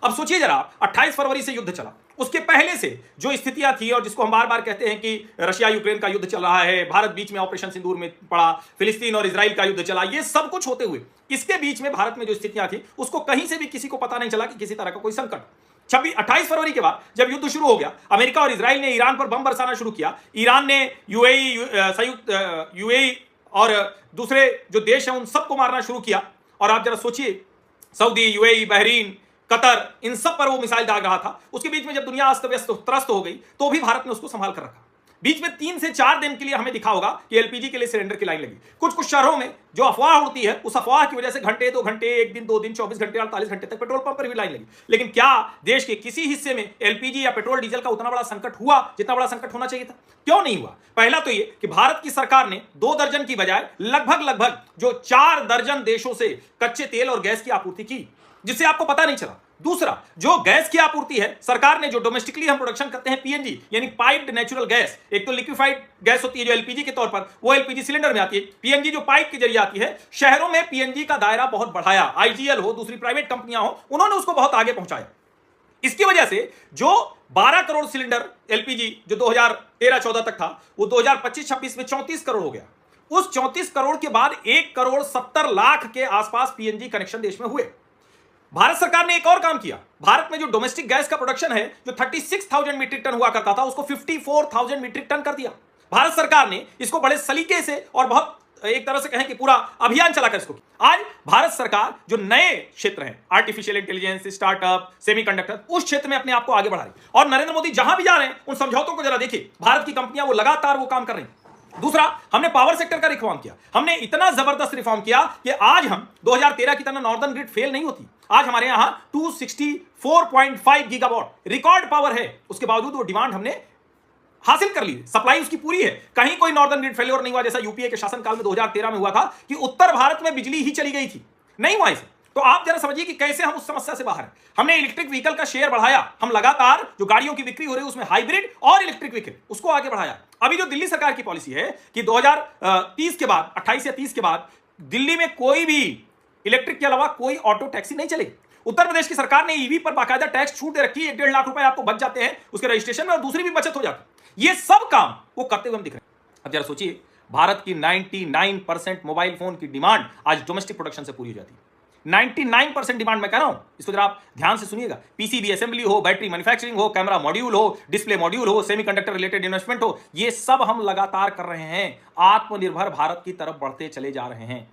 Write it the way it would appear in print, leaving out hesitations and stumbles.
अब सोचिए जरा, 28 फरवरी से युद्ध चला, उसके पहले से जो स्थितियां थी और जिसको हम बार बार कहते हैं कि रशिया यूक्रेन का युद्ध चल रहा है, भारत बीच में ऑपरेशन सिंदूर में पड़ा, फिलिस्तीन और इजराइल का युद्ध चला, ये सब कुछ होते हुए इसके बीच में भारत में जो स्थितियां थी उसको कहीं से भी किसी को पता नहीं चला कि किसी तरह का कोई संकट। 28 फरवरी के बाद जब युद्ध शुरू हो गया, अमेरिका और इजराइल ने ईरान पर बम बरसाना शुरू किया, ईरान ने यूएई और दूसरे जो देश हैं उन सबको मारना शुरू किया। और आप जरा सोचिए, सऊदी, यूएई, बहरीन, कतर, इन सब पर वो मिसाइल दाग रहा था। उसके बीच में जब दुनिया अस्त व्यस्त त्रस्त हो गई तो भी भारत ने उसको संभाल कर रखा। बीच में 3 से 4 दिन के लिए हमें दिखा होगा कि एलपीजी के लिए सिलेंडर की लाइन लगी। कुछ कुछ शहरों में जो अफवाह उड़ती है, उस अफवाह की वजह से घंटे, 2 घंटे, 1 दिन, 2 दिन, 24 घंटे, 48 घंटे तक पेट्रोल पंप पर भी लाइन लगी। लेकिन क्या देश के किसी हिस्से में एलपीजी या पेट्रोल डीजल का उतना बड़ा संकट हुआ जितना बड़ा संकट होना चाहिए था? क्यों नहीं हुआ? पहला तो ये कि भारत की सरकार ने 2 दर्जन की बजाय लगभग जो 4 दर्जन देशों से कच्चे तेल और गैस की आपूर्ति की, जिससे आपको पता नहीं चला। दूसरा, जो गैस की आपूर्ति है, सरकार ने जो डोमेस्टिकली हम प्रोडक्शन करते हैं पीएनजी यानी पाइप्ड नेचुरल गैस, एक तो लिक्विफाइड गैस होती है जो एलपीजी के तौर पर, वो एलपीजी सिलेंडर में आती है, पीएनजी जो पाइप के जरिए आती है, शहरों में पीएनजी का दायरा बहुत बढ़ाया। आईजीएल हो, दूसरी प्राइवेट कंपनियां हो, उन्होंने उसको बहुत आगे पहुंचाया। इसकी वजह से जो 12 करोड़ सिलेंडर एलपीजी जो 2013-14 तक था, वो 2025-26 में 34 करोड़ हो गया। उस 34 करोड़ के बाद 1 करोड़ 70 लाख के आसपास पीएनजी कनेक्शन देश में हुए। भारत सरकार ने एक और काम किया, भारत में जो डोमेस्टिक गैस का प्रोडक्शन है, जो 36,000 मीट्रिक टन हुआ करता था, उसको 54,000 मीट्रिक टन कर दिया। भारत सरकार ने इसको बड़े सलीके से और बहुत एक तरह से कहें कि पूरा अभियान चलाकर इसको किया। आज भारत सरकार जो नए क्षेत्र हैं, आर्टिफिशियल इंटेलिजेंस, स्टार्टअप, सेमीकंडक्टर, उस क्षेत्र में अपने आप को आगे बढ़ा रही। और नरेंद्र मोदी जहां भी जा रहे हैं उन समझौतों को जरा देखिए, भारत की कंपनियां वो लगातार वो काम कर रही हैं। दूसरा, हमने पावर सेक्टर का रिफॉर्म किया। हमने इतना जबरदस्त रिफॉर्म किया कि आज हम 2013 की तरह नॉर्दर्न ग्रिड फेल नहीं होती। आज हमारे यहां 264.5 गीगावाट रिकॉर्ड पावर है, उसके बावजूद वो डिमांड हमने हासिल कर ली, सप्लाई उसकी पूरी है। कहीं कोई नॉर्दर्न ग्रिड फेलियर नहीं हुआ, जैसा यूपीए के शासनकाल में 2013 में हुआ था कि उत्तर भारत में बिजली ही चली गई थी, नहीं हुआ ऐसे। तो आप जरा समझिए कि कैसे हम उस समस्या से बाहर हैं। हमने इलेक्ट्रिक व्हीकल का शेयर बढ़ाया, हम लगातार जो गाड़ियों की बिक्री हो रही है उसमें हाइब्रिड और इलेक्ट्रिक व्हीकल उसको आगे बढ़ाया। अभी जो दिल्ली सरकार की पॉलिसी है कि 2030 के बाद, 28 या 30 के बाद दिल्ली में कोई भी इलेक्ट्रिक के अलावा कोई ऑटो टैक्सी नहीं चलेगी। उत्तर प्रदेश की सरकार ने ईवी पर बाकायदा टैक्स छूट दे रखी है, 1.5 लाख रुपए आपको बच जाते हैं उसके रजिस्ट्रेशन में और दूसरी भी बचत हो जाती है। ये सब काम वो करते हुए हम दिख रहे हैं। अब जरा सोचिए, भारत की 99% मोबाइल फोन की डिमांड आज डोमेस्टिक प्रोडक्शन से पूरी हो जाती है। 99% डिमांड मैं कह रहा हूं, इसको जरा आप ध्यान से सुनिएगा। पीसीबी असेंबली हो, बैटरी मैन्युफैक्चरिंग हो, कैमरा मॉड्यूल हो, डिस्प्ले मॉड्यूल हो, सेमीकंडक्टर रिलेटेड इन्वेस्टमेंट हो, ये सब हम लगातार कर रहे हैं। आत्मनिर्भर भारत की तरफ बढ़ते चले जा रहे हैं।